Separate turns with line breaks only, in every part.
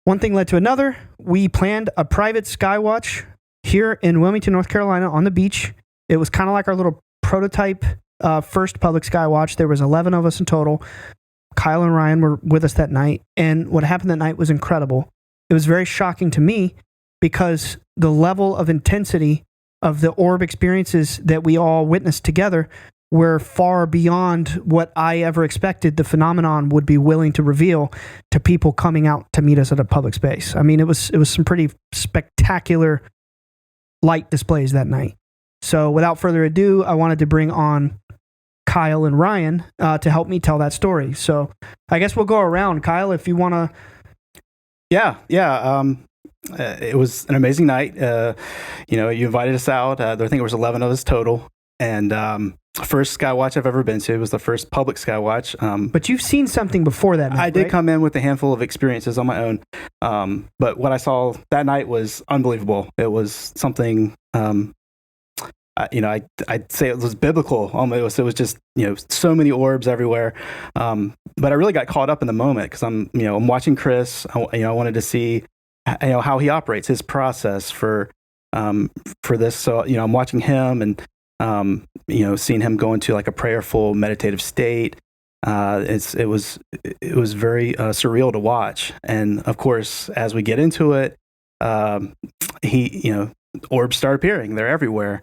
one thing led to another. We planned a private skywatch here in Wilmington, North Carolina on the beach. It was kind of like our little prototype first public skywatch. There was 11 of us in total. Kyle and Ryan were with us that night. And what happened that night was incredible. It was very shocking to me because the level of intensity of the orb experiences that we all witnessed together were far beyond what I ever expected the phenomenon would be willing to reveal to people coming out to meet us at a public space. I mean, it was some pretty spectacular light displays that night. So without further ado, I wanted to bring on Kyle and Ryan to help me tell that story. So I guess we'll go around. Kyle, if you want to.
Yeah. It was an amazing night. You invited us out. I think it was 11 of us total. And first skywatch I've ever been to. It was the first public skywatch.
But you've seen something before that night,
I did
right?
come in with a handful of experiences on my own. But what I saw that night was unbelievable. It was something, I'd say it was biblical. It was just, so many orbs everywhere. But I really got caught up in the moment because I'm watching Chris. I wanted to see, how he operates, his process for this. So, I'm watching him and, seeing him go into like a prayerful, meditative state. It was very surreal to watch. And of course, as we get into it, orbs start appearing. They're everywhere.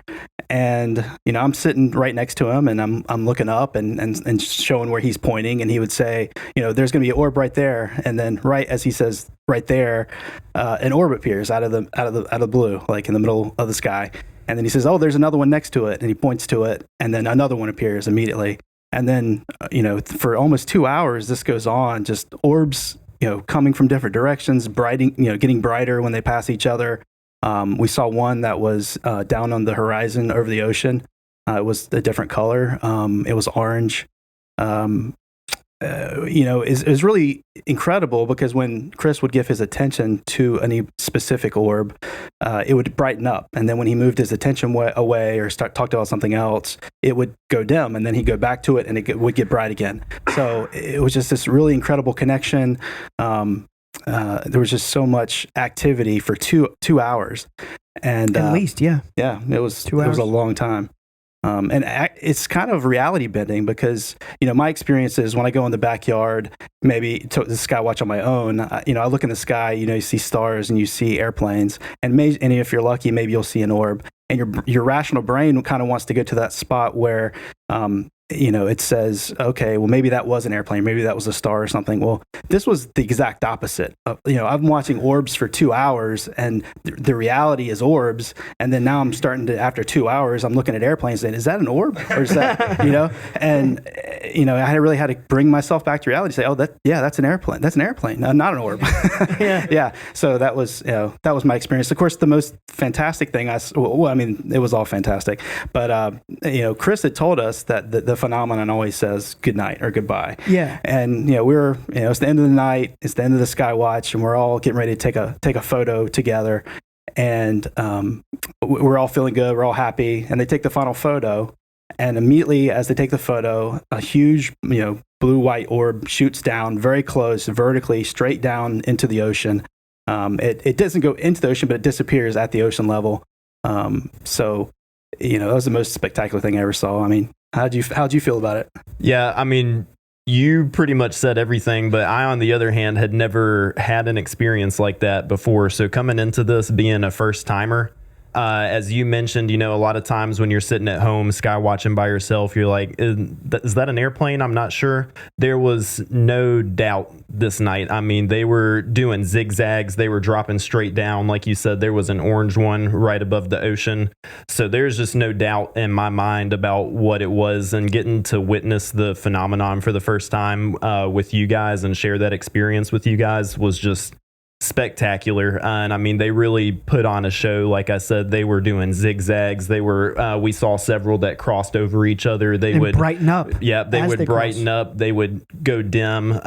And, I'm sitting right next to him and I'm looking up and showing where he's pointing. And he would say, there's going to be an orb right there. And then right as he says right there, an orb appears out of the blue, like in the middle of the sky. And then he says, oh, there's another one next to it. And he points to it. And then another one appears immediately. And then, for almost 2 hours, this goes on, just orbs, coming from different directions, getting brighter when they pass each other. We saw one that was down on the horizon over the ocean. It was a different color. It was orange. It was really incredible because when Chris would give his attention to any specific orb, it would brighten up. And then when he moved his attention away or talked about something else, it would go dim. And then he'd go back to it and it would get bright again. So it was just this really incredible connection. There was just so much activity for two hours. And
at least, yeah.
Yeah, it was 2 hours. It was a long time. And it's kind of reality bending because, my experience is when I go in the backyard, maybe to the sky watch on my own, I look in the sky, you see stars and you see airplanes and if you're lucky, maybe you'll see an orb and your rational brain kind of wants to go to that spot where, it says, okay, well, maybe that was an airplane. Maybe that was a star or something. Well, this was the exact opposite. I'm watching orbs for 2 hours and the reality is orbs. And then now I'm starting to, after 2 hours, I'm looking at airplanes saying, is that an orb? Or is that, and, I really had to bring myself back to reality, say, oh, that's an airplane. That's an airplane, not an orb. Yeah. So that was my experience. Of course, the most fantastic thing it was all fantastic. But, Chris had told us that the phenomenon always says good night or goodbye.
Yeah.
And, we're, it's the end of the night, it's the end of the sky watch, and we're all getting ready to take a photo together. And we're all feeling good, we're all happy. And they take the final photo. And immediately as they take the photo, a huge, blue-white orb shoots down very close, vertically, straight down into the ocean. It doesn't go into the ocean, but it disappears at the ocean level. So, that was the most spectacular thing I ever saw. I mean, how'd you feel about it?
Yeah, you pretty much said everything, but I, on the other hand, had never had an experience like that before. So coming into this being a first timer, as you mentioned, a lot of times when you're sitting at home sky watching by yourself, you're like, is that an airplane? I'm not sure. There was no doubt this night. They were doing zigzags. They were dropping straight down. Like you said, there was an orange one right above the ocean. So there's just no doubt in my mind about what it was, and getting to witness the phenomenon for the first time with you guys and share that experience with you guys was just spectacular. And they really put on a show. Like I said, they were doing zigzags. They were we saw several that crossed over each other. They would
brighten up.
Yeah, they would brighten up. They would go dim.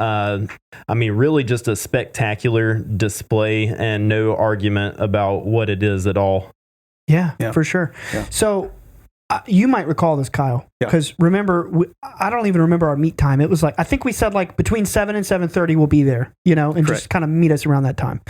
Really just a spectacular display and no argument about what it is at all.
Yeah, for sure.
Yeah.
So You might recall this, Kyle, because remember, I don't even remember our meet time. It was like, I think we said like between 7 and 7:30 we'll be there, and just kind of meet us around that time.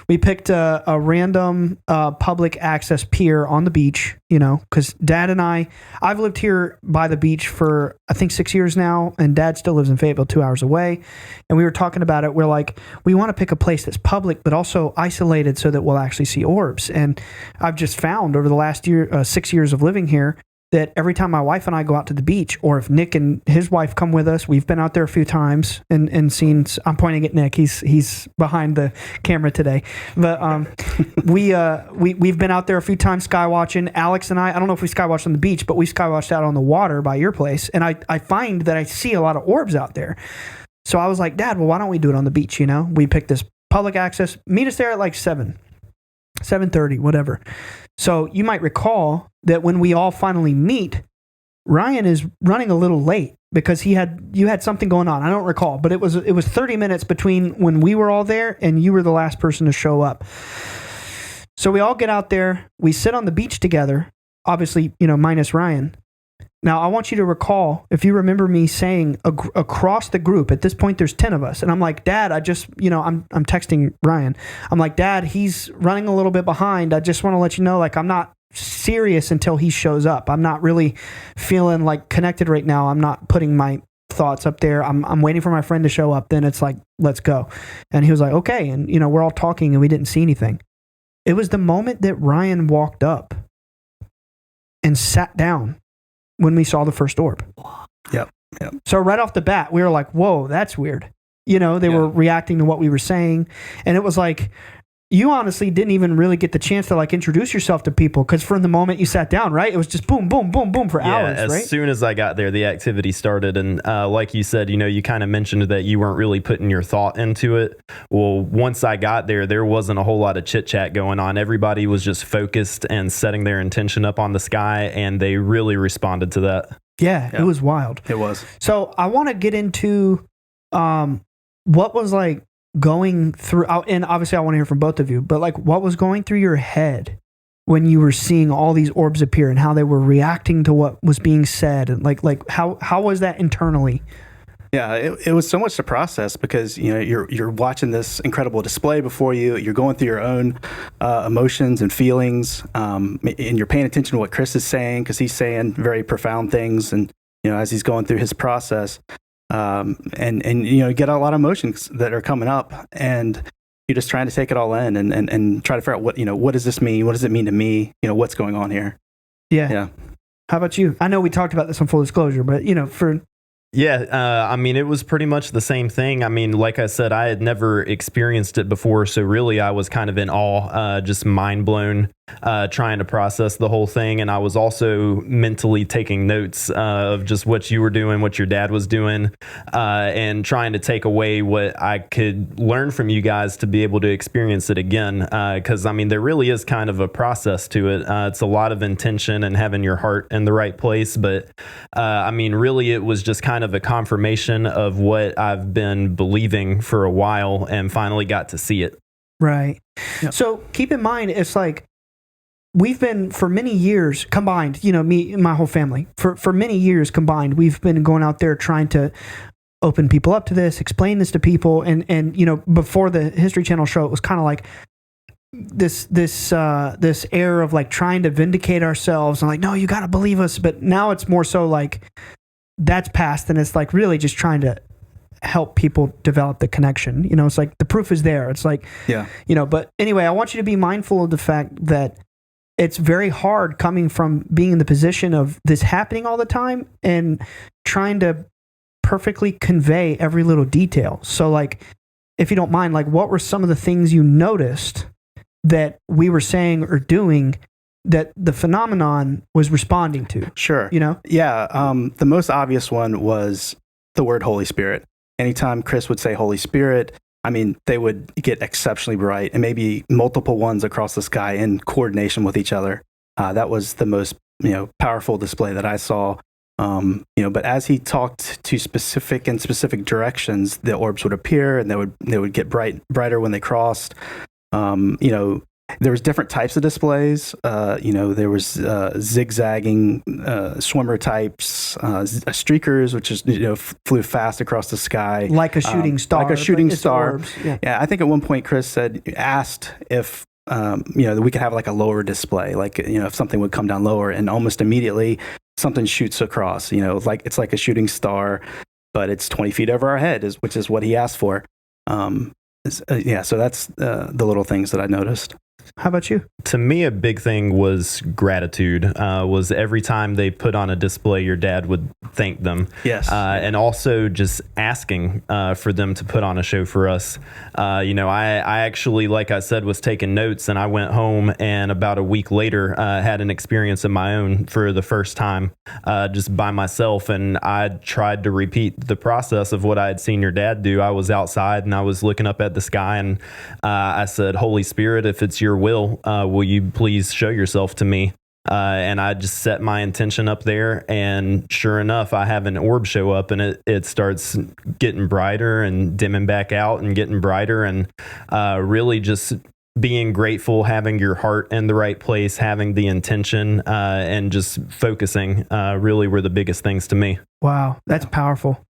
We picked a random public access pier on the beach, because Dad and I've lived here by the beach for, I think, 6 years now, and Dad still lives in Fayetteville, 2 hours away. And we were talking about it. We're like, we want to pick a place that's public, but also isolated so that we'll actually see orbs. And I've just found over the last 6 years of living here, that every time my wife and I go out to the beach, or if Nick and his wife come with us, we've been out there a few times and seen. I'm pointing at Nick. He's behind the camera today, but we've been out there a few times skywatching. Alex and I don't know if we skywatched on the beach, but we skywatched out on the water by your place, and I find that I see a lot of orbs out there. So I was like, Dad, well, why don't we do it on the beach? We picked this public access. Meet us there at like 7:30, whatever. So you might recall that when we all finally meet, Ryan is running a little late because you had something going on. I don't recall, but it was 30 minutes between when we were all there and you were the last person to show up. So we all get out there, we sit on the beach together, obviously, minus Ryan. Now, I want you to recall, if you remember me saying across the group, at this point, there's 10 of us. And I'm like, Dad, I'm texting Ryan. I'm like, Dad, he's running a little bit behind. I just want to let you know, like, I'm not serious until he shows up. I'm not really feeling like connected right now. I'm not putting my thoughts up there. I'm waiting for my friend to show up. Then it's like, let's go. And he was like, okay. And, we're all talking and we didn't see anything. It was the moment that Ryan walked up and sat down when we saw the first orb.
Yep.
So right off the bat, we were like, whoa, that's weird. They were reacting to what we were saying. And it was like, you honestly didn't even really get the chance to like introduce yourself to people, because from the moment you sat down, right, it was just boom, boom, boom, boom for hours, right?
As soon as I got there, the activity started. And like you said, you kind of mentioned that you weren't really putting your thought into it. Well, once I got there wasn't a whole lot of chit chat going on. Everybody was just focused and setting their intention up on the sky, and they really responded to that.
Yeah. It was wild.
It was.
So I want to get into what was like going through, and obviously I want to hear from both of you, but like what was going through your head when you were seeing all these orbs appear and how they were reacting to what was being said, and like how was that internally?
Yeah, it was so much to process, because you're watching this incredible display before you. You're going through your own emotions and feelings, and you're paying attention to what Chris is saying, because he's saying very profound things, and as he's going through his process. And you get a lot of emotions that are coming up, and you're just trying to take it all in and try to figure out what does this mean? What does it mean to me? What's going on here?
Yeah. How about you? I know we talked about this on full disclosure, but for...
Yeah, it was pretty much the same thing. Like I said, I had never experienced it before, so really I was kind of in awe, just mind blown, trying to process the whole thing. And I was also mentally taking notes of just what you were doing, what your dad was doing, and trying to take away what I could learn from you guys to be able to experience it again. Because, there really is kind of a process to it. It's a lot of intention and having your heart in the right place. But, really it was just kind of a confirmation of what I've been believing for a while, and finally got to see it.
Right. Yep. So keep in mind, it's like we've been for many years combined, me and my whole family, for many years combined, we've been going out there trying to open people up to this, explain this to people. And before the History Channel show, it was kind of like this air of like trying to vindicate ourselves and like, no, you got to believe us. But now it's more so like that's past, and it's like really just trying to help people develop the connection. It's like the proof is there. It's like, but anyway, I want you to be mindful of the fact that it's very hard coming from being in the position of this happening all the time and trying to perfectly convey every little detail. So like, if you don't mind, like what were some of the things you noticed that we were saying or doing that the phenomenon was responding to?
Sure. Yeah. The most obvious one was the word Holy Spirit. Anytime Chris would say Holy Spirit, they would get exceptionally bright, and maybe multiple ones across the sky in coordination with each other. That was the most, powerful display that I saw. But as he talked to specific directions, the orbs would appear, and they would get brighter when they crossed. there was different types of displays. There was zigzagging swimmer types, streakers, which is flew fast across the sky
like a shooting star.
Like a shooting star.
Orbs. Yeah.
I think at one point Chris asked if we could have like a lower display, like if something would come down lower, and almost immediately something shoots across. It's like a shooting star, but it's 20 feet over our head, which is what he asked for. So that's the little things that I noticed.
How about you?
To me, a big thing was gratitude. Was every time they put on a display, your dad would thank them.
Yes.
And also just asking for them to put on a show for us. I actually, like I said, was taking notes, and I went home and about a week later had an experience of my own for the first time, just by myself. And I tried to repeat the process of what I had seen your dad do. I was outside and I was looking up at the sky, and I said, "Holy Spirit, if it's your will you please show yourself to me?" And I just set my intention up there, and sure enough, I have an orb show up, and it starts getting brighter and dimming back out and getting brighter, and really just being grateful, having your heart in the right place, having the intention, and just focusing really were the biggest things to me.
Wow, that's powerful.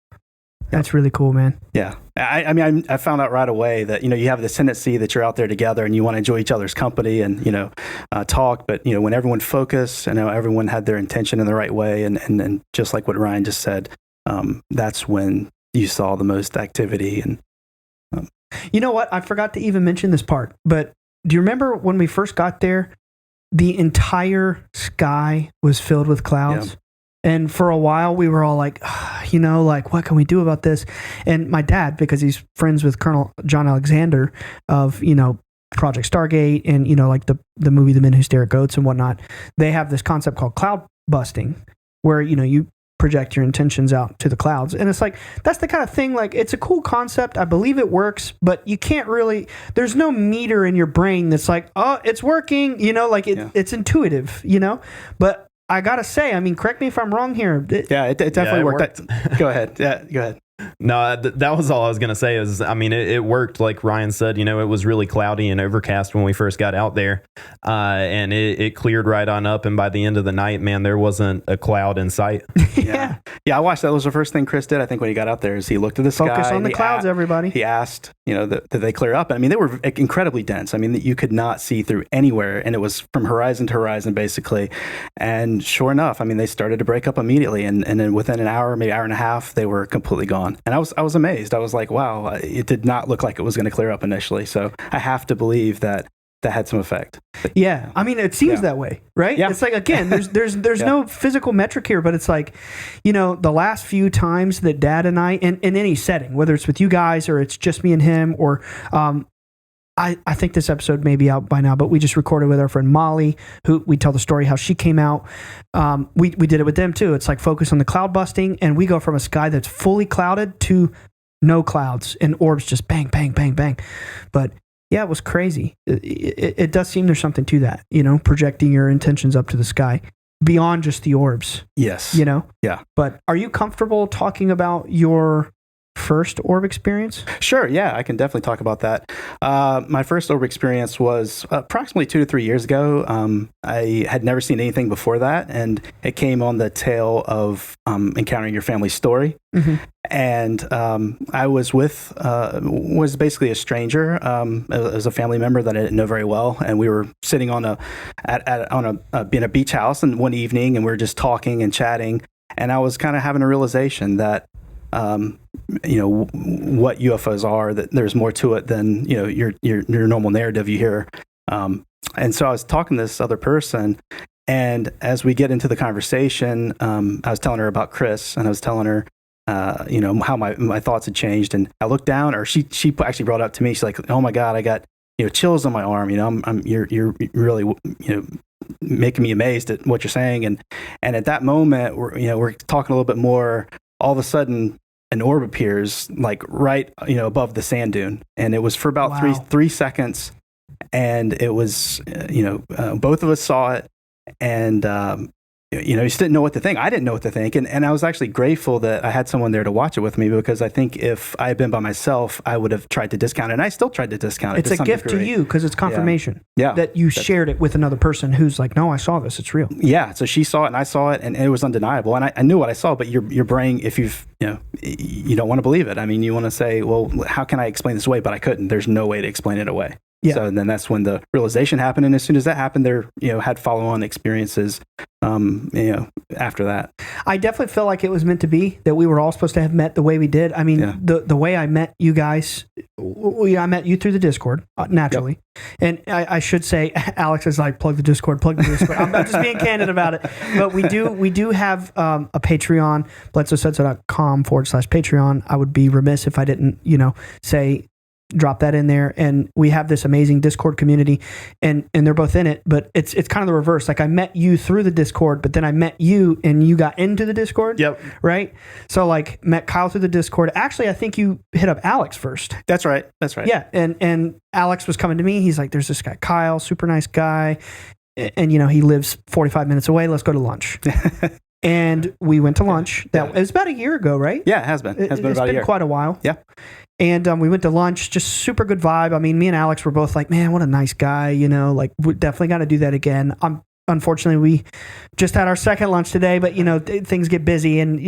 That's really cool, man.
Yeah. I found out right away that, you have this tendency that you're out there together and you want to enjoy each other's company and, talk. But, when everyone focused and everyone had their intention in the right way, and just like what Ryan just said, that's when you saw the most activity. And
you know what? I forgot to even mention this part, but do you remember when we first got there, the entire sky was filled with clouds? Yeah. And for a while, we were all like, what can we do about this? And my dad, because he's friends with Colonel John Alexander of, Project Stargate and, like the movie The Men Who Stare at Goats and whatnot, they have this concept called cloud busting, where, you project your intentions out to the clouds. And it's like, that's the kind of thing, like, it's a cool concept. I believe it works, but you can't really, there's no meter in your brain that's like, oh, it's working, it's intuitive, but I gotta say, correct me if I'm wrong here.
It definitely worked. Go ahead. Yeah, go ahead.
No, that was all I was going to say is, it worked. Like Ryan said, it was really cloudy and overcast when we first got out there. And it cleared right on up. And by the end of the night, man, there wasn't a cloud in sight.
Yeah. I watched that. That was the first thing Chris did, I think, when he got out there, is he looked at the sky.
Focus on the clouds, everybody.
He asked, that they clear up. They were incredibly dense. That you could not see through anywhere. And it was from horizon to horizon, basically. And sure enough, they started to break up immediately. And then within an hour, maybe hour and a half, they were completely gone. And I was amazed. I was like, wow, it did not look like it was going to clear up initially. So I have to believe that had some effect.
Yeah. It seems that way, right? Yeah. It's like, again, there's no physical metric here, but it's like, the last few times that Dad and I, in any setting, whether it's with you guys or it's just me and him, or I think this episode may be out by now, but we just recorded with our friend Molly, who we tell the story how she came out. We did it with them too. It's like focus on the cloud busting, and we go from a sky that's fully clouded to no clouds and orbs just bang, bang, bang, bang. But yeah, it was crazy. It does seem there's something to that, projecting your intentions up to the sky beyond just the orbs.
Yes. Yeah.
But are you comfortable talking about your first orb experience?
Sure, yeah, I can definitely talk about that. My first orb experience was approximately 2 to 3 years ago. I had never seen anything before that, and it came on the tail of encountering your family story. Mm-hmm. And I was was basically a stranger. It was a family member that I didn't know very well, and we were sitting in a beach house and one evening, and we were just talking and chatting, and I was kind of having a realization that what UFOs are, that there's more to it than, your normal narrative you hear. And so I was talking to this other person, and as we get into the conversation, I was telling her about Chris, and I was telling her, how my thoughts had changed. And I looked down, or she actually brought it up to me. She's like, "Oh my God, I got, chills on my arm. You're really, making me amazed at what you're saying." And at that moment, we're talking a little bit more. All of a sudden, an orb appears, like right, above the sand dune, and it was for about three seconds, and it was, both of us saw it, and you just didn't know what to think. I didn't know what to think. And I was actually grateful that I had someone there to watch it with me, because I think if I had been by myself, I would have tried to discount it. And I still tried to discount it.
It's a gift
degree.
to you because it's confirmation
Yeah.
that you shared it with another person who's like, no, I saw this. It's real.
Yeah. So she saw it and I saw it, and it was undeniable. And I knew what I saw, but your brain, if you don't want to believe it. I mean, you want to say, well, how can I explain this away? But I couldn't. There's no way to explain it away.
Yeah.
So then that's when the realization happened. And as soon as that happened, there, had follow-on experiences, after that.
I definitely feel like it was meant to be, that we were all supposed to have met the way we did. I mean, the way I met you guys, I met you through the Discord, naturally. Yep. And I should say, Alex is like, plug the Discord. I'm just being candid about it. But we do have a Patreon, bledsoesaidso.com/Patreon. I would be remiss if I didn't, say, drop that in there. And we have this amazing Discord community, and they're both in it, but it's kind of the reverse. Like, I met you through the Discord, but then I met you and you got into the Discord.
Yep.
Right. So like, met Kyle through the Discord. Actually, I think you hit up Alex first.
That's right. Yeah.
And Alex was coming to me. He's like, there's this guy, Kyle, super nice guy. And he lives 45 minutes away. Let's go to lunch. And we went to lunch. It was about a year ago, right?
Yeah, it has been. It's been about a year.
Quite a while.
Yeah.
And we went to lunch, just super good vibe. I mean, me and Alex were both like, man, what a nice guy, like, we definitely got to do that again. Unfortunately, we just had our second lunch today, but, things get busy and,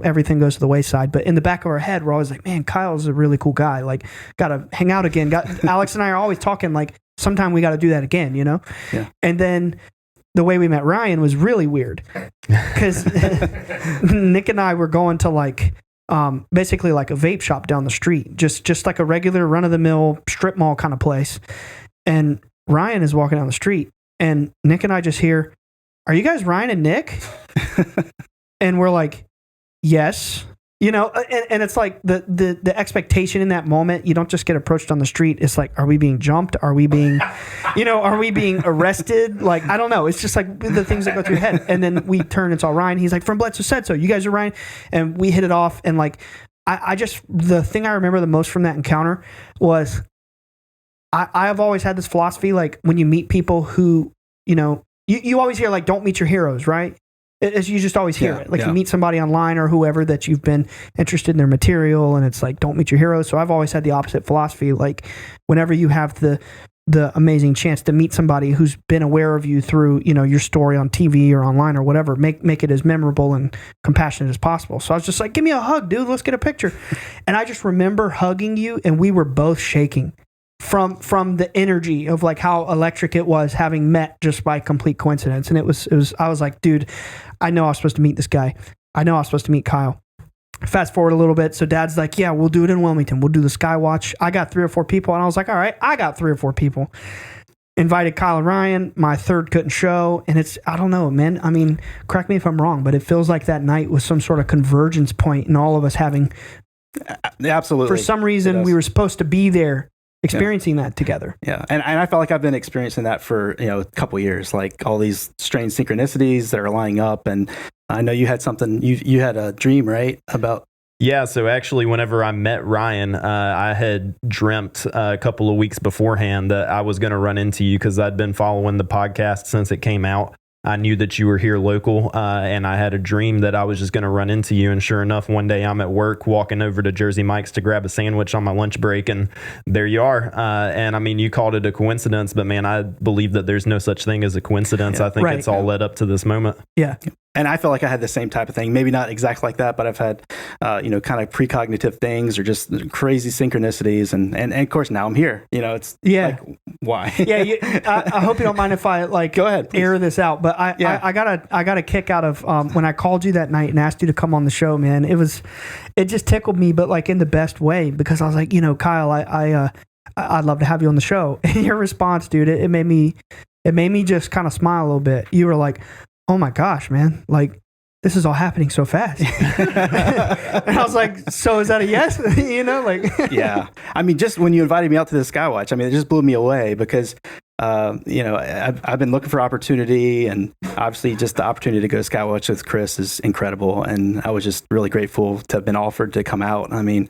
everything goes to the wayside. But in the back of our head, we're always like, man, Kyle's a really cool guy. Like, got to hang out again. Alex and I are always talking like, sometime we got to do that again, Yeah. And then the way we met Ryan was really weird, because Nick and I were going to like, basically like a vape shop down the street, just like a regular run-of-the-mill strip mall kind of place. And Ryan is walking down the street, and Nick and I just hear, "Are you guys Ryan and Nick?" And we're like, "Yes." And it's like the expectation in that moment. You don't just get approached on the street. It's like, are we being jumped? Are we being, are we being arrested? Like, I don't know. It's just like the things that go through your head. And then we turn, it's all Ryan. He's like, from Bledsoe said so. You guys are Ryan. And we hit it off. And like, the thing I remember the most from that encounter was, I have always had this philosophy, like, when you meet people who, you always hear like, don't meet your heroes, right? You just always hear it. Like, you meet somebody online or whoever that you've been interested in their material, and it's like, don't meet your heroes. So I've always had the opposite philosophy. Like, whenever you have the amazing chance to meet somebody who's been aware of you through, your story on TV or online or whatever, make it as memorable and compassionate as possible. So I was just like, give me a hug, dude. Let's get a picture. And I just remember hugging you, and we were both shaking from the energy of like how electric it was, having met just by complete coincidence. And it was I was like, dude, I know I was supposed to meet this guy. I know I was supposed to meet Kyle. Fast forward a little bit. So Dad's like, yeah, we'll do it in Wilmington. We'll do the Skywatch. I got 3 or 4 people. And I was like, all right, I got 3 or 4 people. Invited Kyle and Ryan. My third couldn't show. And I don't know, man. I mean, correct me if I'm wrong, but it feels like that night was some sort of convergence point in all of us having.
Absolutely.
For some reason, we were supposed to be there, experiencing that together.
Yeah. And I felt like I've been experiencing that for, a couple of years, like all these strange synchronicities that are lining up. And I know you had something, you had a dream, right? About.
Yeah. So actually, whenever I met Ryan, I had dreamt a couple of weeks beforehand that I was going to run into you, because I'd been following the podcast since it came out. I knew that you were here local, and I had a dream that I was just going to run into you. And sure enough, one day I'm at work walking over to Jersey Mike's to grab a sandwich on my lunch break, and there you are. And I mean, you called it a coincidence, but man, I believe that there's no such thing as a coincidence. I think it's all led up to this moment.
Yeah.
And I feel like I had the same type of thing. Maybe not exactly like that, but I've had, kind of precognitive things or just crazy synchronicities. And of course, now I'm here. It's like, why?
I hope you don't mind if I
go ahead, please.
Air this out. But I got a kick out of when I called you that night and asked you to come on the show, man. It just tickled me, but like in the best way, because I was like, Kyle, I'd love to have you on the show. And your response, dude, it made me just kind of smile a little bit. You were like, oh my gosh, man, like, this is all happening so fast. And I was like, so is that a yes?
Yeah. I mean, just when you invited me out to the Skywatch, I mean, it just blew me away, because, I've been looking for opportunity, and obviously just the opportunity to go Skywatch with Chris is incredible. And I was just really grateful to have been offered to come out. I mean,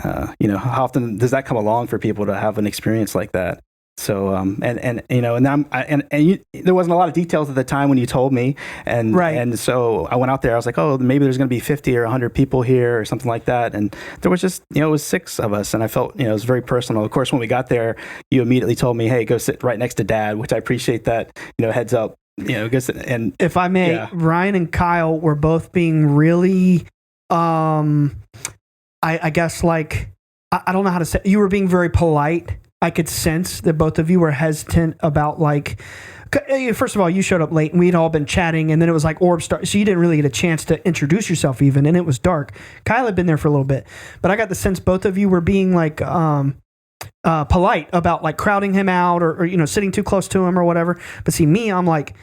how often does that come along for people to have an experience like that? So and you know, there wasn't a lot of details at the time when you told me, and
Right.
and so I went out there. I was like, oh, maybe there's going to be 50 or 100 people here or something like that, and there was just, you know, it was 6 of us, and I felt, you know, it was very personal. Of course, when we got there, you immediately told me, hey, go sit right next to Dad, which I appreciate that, you know, heads up, you know, and
if I may,
yeah.
Ryan and Kyle were both being really, I guess, like, I don't know how to say, you were being very polite. I could sense that both of you were hesitant about, like, first of all, you showed up late and we'd all been chatting, and then it was like Orbs start, so you didn't really get a chance to introduce yourself even, and it was dark. Kyle had been there for a little bit, but I got the sense both of you were being like polite about like crowding him out or you know, sitting too close to him or whatever. But see, me, I'm like,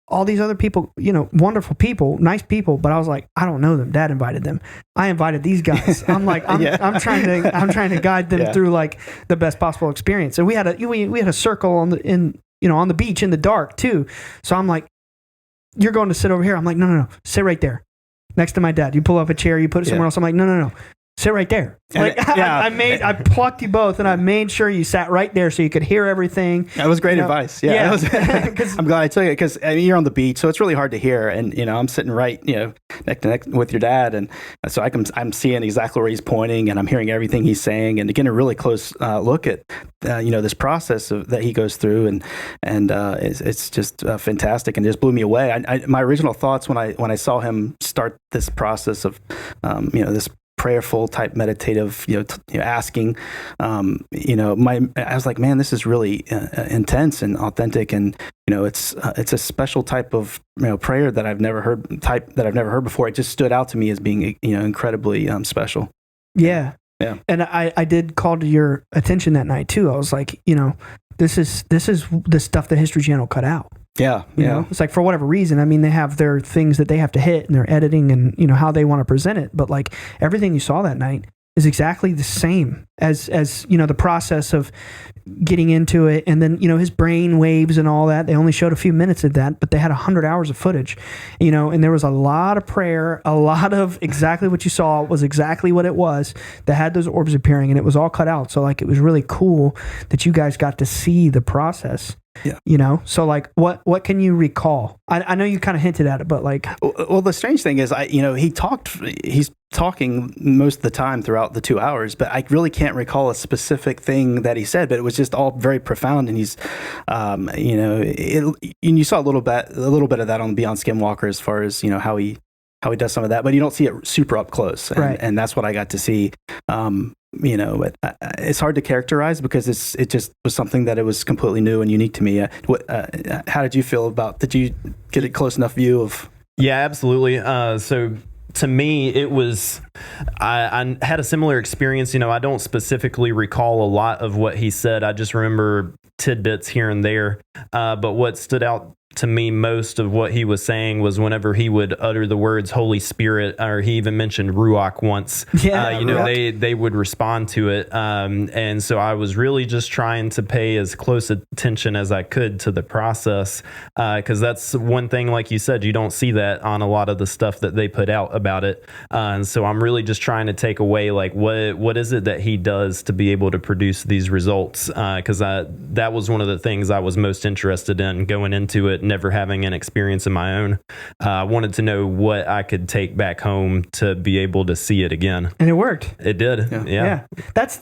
all these other people, you know, wonderful people, nice people, but I was like, I don't know them. Dad invited them. I invited these guys. I'm like, I'm trying to guide them through like the best possible experience. And we had a circle on the beach in the dark too. So I'm like, you're going to sit over here. I'm like, no, sit right there next to my dad. You pull up a chair, you put it somewhere else. I'm like, no. Sit right there. Like, I plucked you both, and I made sure you sat right there so you could hear everything.
That was great advice. Yeah.
Yeah.
I'm glad I took it, because I mean, you're on the beach, so it's really hard to hear. And you know, I'm sitting right, you know, neck to neck with your dad, and so I'm seeing exactly where he's pointing, and I'm hearing everything he's saying, and getting a really close look at you know, this process that he goes through, and it's just fantastic, and just blew me away. My original thoughts when I saw him start this process of you know, this prayerful type meditative, you know, asking, you know, I was like, man, this is really intense and authentic, and you know, it's a special type of, you know, prayer that I've never heard before. It just stood out to me as being, you know, incredibly special.
Yeah. And I did call to your attention that night too. I was like, you know, this is the stuff that History Channel cut out.
Yeah.
You know, it's like, for whatever reason, I mean, they have their things that they have to hit and their editing and, you know, how they want to present it. But like, everything you saw that night is exactly the same as, you know, the process of getting into it. And then, you know, his brain waves and all that. They only showed a few minutes of that, but they had 100 hours of footage, you know, and there was a lot of prayer, a lot of exactly what you saw was exactly what it was that had those orbs appearing, and it was all cut out. So like, it was really cool that you guys got to see the process.
Yeah.
You know, so like, what can you recall? I know you kind of hinted at it, but like,
well, the strange thing is, you know, he's talking most of the time throughout the 2 hours, but I really can't recall a specific thing that he said, but it was just all very profound. And he's, you know, and you saw a little bit of that on Beyond Skinwalker, as far as, you know, how he does some of that, but you don't see it super up close. And,
right.
And that's what I got to see. You know, but it's hard to characterize, because it just was something that it was completely new and unique to me. How did you feel about? Did you get a close enough view of?
Yeah, absolutely. So to me, it was, I had a similar experience. You know, I don't specifically recall a lot of what he said. I just remember tidbits here and there. But what stood out to me most of what he was saying was whenever he would utter the words Holy Spirit, or he even mentioned Ruach once, you know, they would respond to it. And so I was really just trying to pay as close attention as I could to the process, because that's one thing, like you said, you don't see that on a lot of the stuff that they put out about it. And so I'm really just trying to take away, like, what is it that he does to be able to produce these results? Because that was one of the things I was most interested in going into it, never having an experience of my own. I wanted to know what I could take back home to be able to see it again.
And it worked.
It did. Yeah.
That's